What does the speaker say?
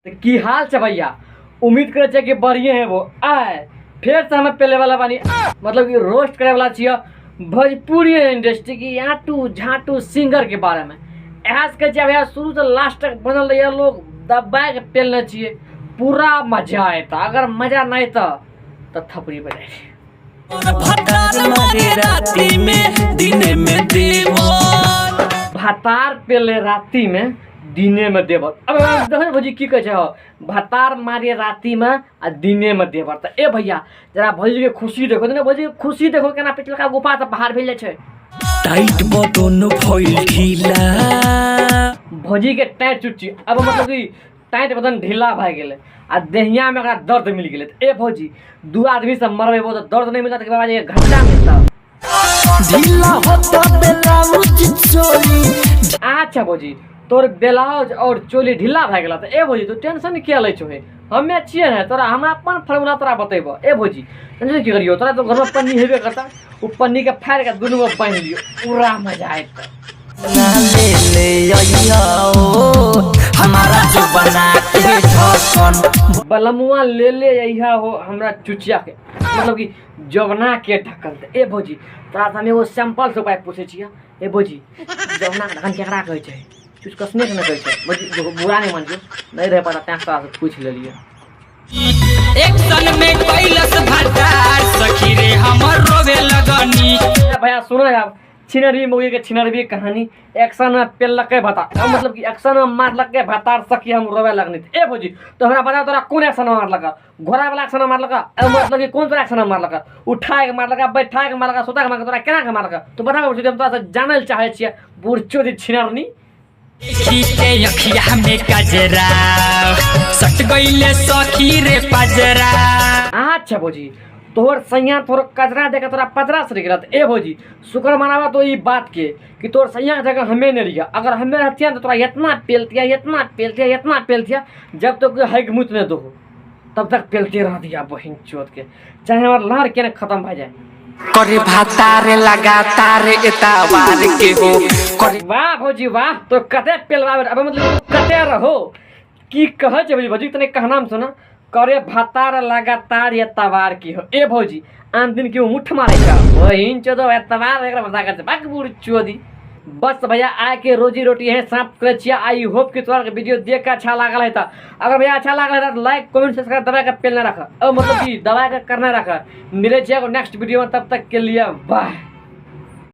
तो की हाल छै भैया। उम्मीद करे छे कि बढ़िया है वो आए फिर से हमें पहले वाला बानी मतलब कि रोस्ट करे वाला छिए भोजपुरी इंडस्ट्री की आटू झाटू सिंगर के बारे में। ऐस कहे छे भैया शुरू से लास्ट तक बनल रहिए लोग दबा के पेलने छिए पूरा मजा आएता। अगर मजा नहीं तो थपड़ी बजाए भातार पेले राती में दिने में देवर। अब देखो भौजी की कहे हो भातार मारे राती में आ दिने में देवर। तो ए भैया जरा भौजी के खुशी देखो ना, भौजी के खुशी देखो केना पिछलका गुफा से बाहर भेल छै। टाइट बटन भइल ढीला भौजी के टाइट चुच्ची अब मतलब कि टाइट बटन ढीला भ गेले आ देहिया में ओकरा दर्द मिल गेले। ए भौजी दू आदमी से मरबे वो तो दर्द नहीं मिलता के बाद एक घंटा मिलता ढीला होता ब्लाउज चोली। अच्छा भौजी तोर ब्लाउज और चोली ढीला भ गेला। ए भौजी तू टेंशन किया ले छो हमें छिए है तोरा हम अपन फार्मूला तोरा बतेबो। ए भौजी टेंशन की करियो तोरा तो घर में पन्नी हेबे करता उ पन्नी के फाड़ के दुनू में बांध लियो पूरा मजा आएता। ना ले ले आइयो हमारा जो बना के ढक्कन बलमुआ ले आइया हो हमरा चुचिया के मतलब कि जवना के ढक्कन। ए भौजी तोरा से हम एगो सिंपल से उपाय पूछे छिए। ए भौजी जवना के ढक्कन केकरा कहै छै कुछ कसने के न कहै छै भौजी बुरा नहीं मानजो नहीं रह पाता तैं तोरा से पूछ लेलिए। एक्शन में कैलस भटार सखी रे हमर रोवे लगनी। भैया सुनो यार छिनरी मूवी के छिनरवी कहानी एक्शन में पेलके भता मतलब कि एक्शन में मारलके भतार सखी हम रोवे लगनी। ए भौजी तो हमरा बता तोरा कौन एक्शन में मारलका घोड़ा वाला एक्शन में मारलका मतलब कि कौन तोरा एक्शन में मारलका उठा के मारलका बैठा के मारलका सुता के मारलका तोरा केना के मारलका तू बता भौजी हम तोरा से जानल चाहे छिए बुढ़चो दी छिनरनी के अखिया में कजरा सट गइले सखी रे पजरा। अच्छा भौजी तोहर सैया तोहर कजरा देखे तोरा पजरा से निकलत। ए भौजी शुक्र मनावा तो ई बात के कि तोर सैया के जगह हमें नहीं रिया। अगर हमें रहतिया तो तोरा इतना पेलतिया जब तक तो हैग मुत न दो तब तक पेलते रह दिया बहिन चोत के चाहे हमार लार के खत्म भ जाए। करे भातार लगातार एतावार के हो करे। वाह भौजी वाह तो कते पेलवावे अब मतलब कते रहो की कह छै भौजी तने कहनाम सुना करे भातार लगातार एतावार की हो। ए भौजी आन दिन क्यों मुठ मारे का बहिन चोदो एतावार एकरा बता के बाक बुड़ चोदी। बस भैया आए के रोजी रोटी है सांप करे छिया। आई होप कि तोरा के वीडियो देख के अच्छा लागल है त अगर भैया अच्छा लागल है तो लाइक कमेंट सब्सक्राइब दबा के पेल ना रखा मतलब कि दबा के करना रखा। मिले छिए नेक्स्ट वीडियो में तब तक के लिए बाय।